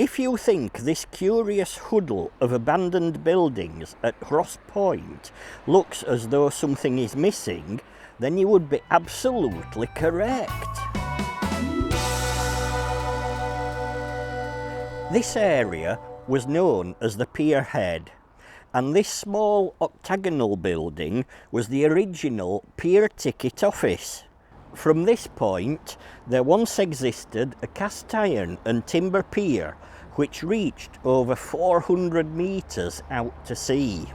If you think this curious huddle of abandoned buildings at Rhos Point looks as though something is missing, then you would be absolutely correct. This area was known as the pier head, and this small octagonal building was the original pier ticket office. From this point, there once existed a cast iron and timber pier which reached over 400 metres out to sea.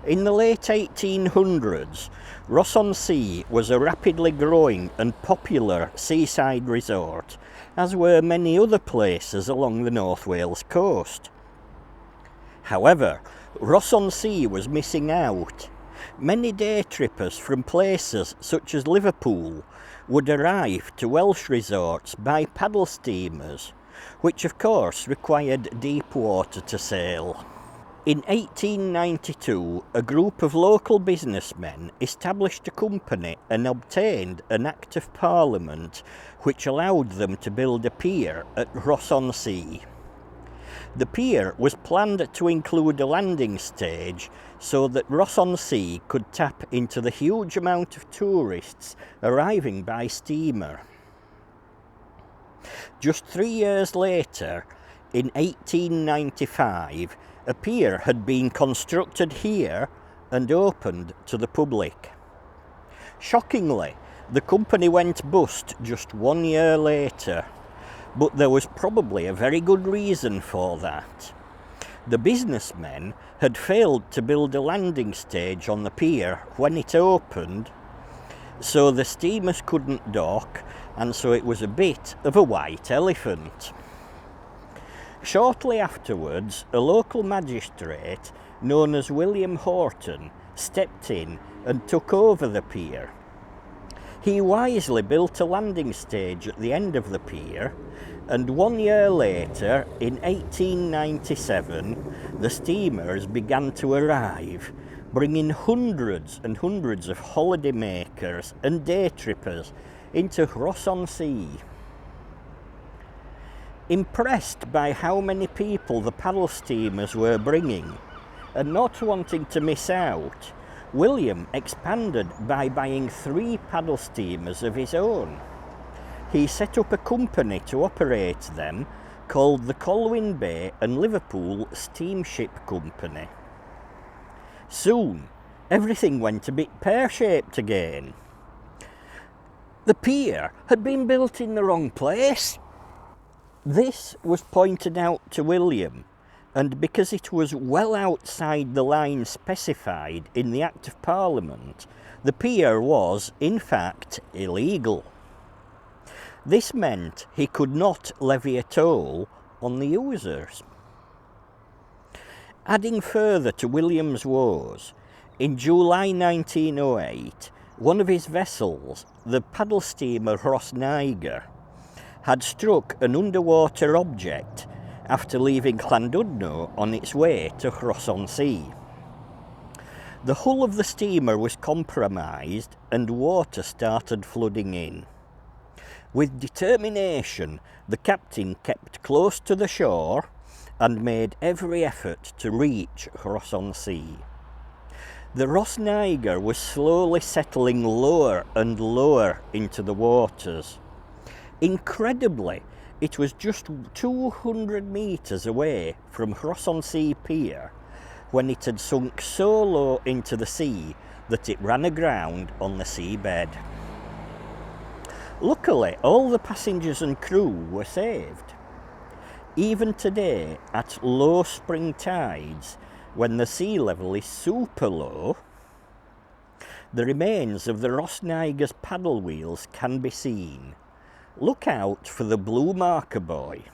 In the late 1800s, Rhos-on-Sea was a rapidly growing and popular seaside resort, as were many other places along the North Wales coast. However, Rhos-on-Sea was missing out. Many day trippers from places such as Liverpool would arrive to Welsh resorts by paddle steamers, which of course required deep water to sail. In 1892, a group of local businessmen established a company and obtained an Act of Parliament which allowed them to build a pier at Rhos-on-Sea. The pier was planned to include a landing stage so that Rhos-on-Sea could tap into the huge amount of tourists arriving by steamer. Just 3 years later, in 1895, a pier had been constructed here and opened to the public. Shockingly, the company went bust just 1 year later, but there was probably a very good reason for that. The businessmen had failed to build a landing stage on the pier when it opened, so the steamers couldn't dock, and so it was a bit of a white elephant. Shortly afterwards, a local magistrate known as William Horton stepped in and took over the pier. He wisely built a landing stage at the end of the pier, and 1 year later, in 1897, the steamers began to arrive, bringing hundreds and hundreds of holidaymakers and day trippers into Rhos-on-Sea. Impressed by how many people the paddle steamers were bringing, and not wanting to miss out, William expanded by buying 3 paddle steamers of his own. He set up a company to operate them called the Colwyn Bay and Liverpool Steamship Company. Soon, everything went a bit pear-shaped again. The pier had been built in the wrong place. This was pointed out to William, and because it was well outside the line specified in the Act of Parliament, the pier was, in fact, illegal. This meant he could not levy a toll on the users. Adding further to William's woes, in July 1908, one of his vessels, the paddle steamer Rhos, had struck an underwater object after leaving Llandudno on its way to Rhos-on-Sea. The hull of the steamer was compromised and water started flooding in. With determination, the captain kept close to the shore and made every effort to reach Rhos-on-Sea. The Rhos was slowly settling lower and lower into the waters. Incredibly, it was just 200 metres away from Rhos-on-Sea Pier when it had sunk so low into the sea that it ran aground on the seabed. Luckily, all the passengers and crew were saved. Even today, at low spring tides, when the sea level is super low, the remains of the Rhos paddle wheels can be seen. Look out for the blue marker buoy.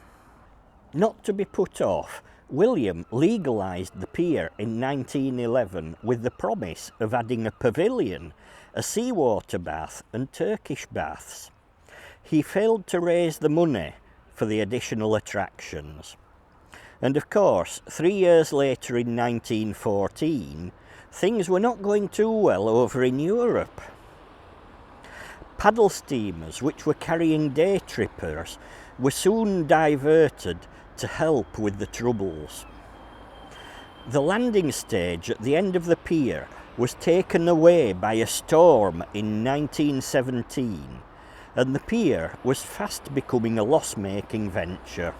Not to be put off, William legalised the pier in 1911 with the promise of adding a pavilion, a seawater bath and Turkish baths. He failed to raise the money for the additional attractions. And of course, 3 years later in 1914, things were not going too well over in Europe. Paddle steamers, which were carrying day trippers, were soon diverted to help with the troubles. The landing stage at the end of the pier was taken away by a storm in 1917, and the pier was fast becoming a loss-making venture.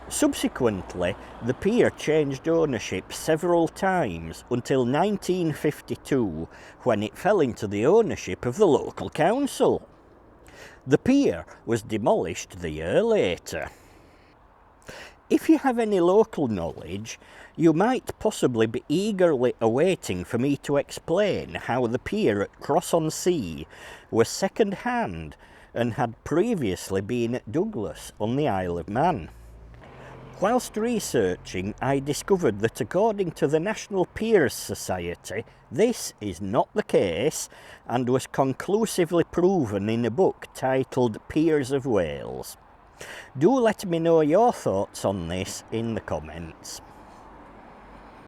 Subsequently, the pier changed ownership several times until 1952, when it fell into the ownership of the local council. The pier was demolished the year later. If you have any local knowledge, you might possibly be eagerly awaiting for me to explain how the pier at Cross-on-Sea was second-hand and had previously been at Douglas on the Isle of Man. Whilst researching, I discovered that according to the National Piers Society, this is not the case, and was conclusively proven in a book titled Piers of Wales. Do let me know your thoughts on this in the comments.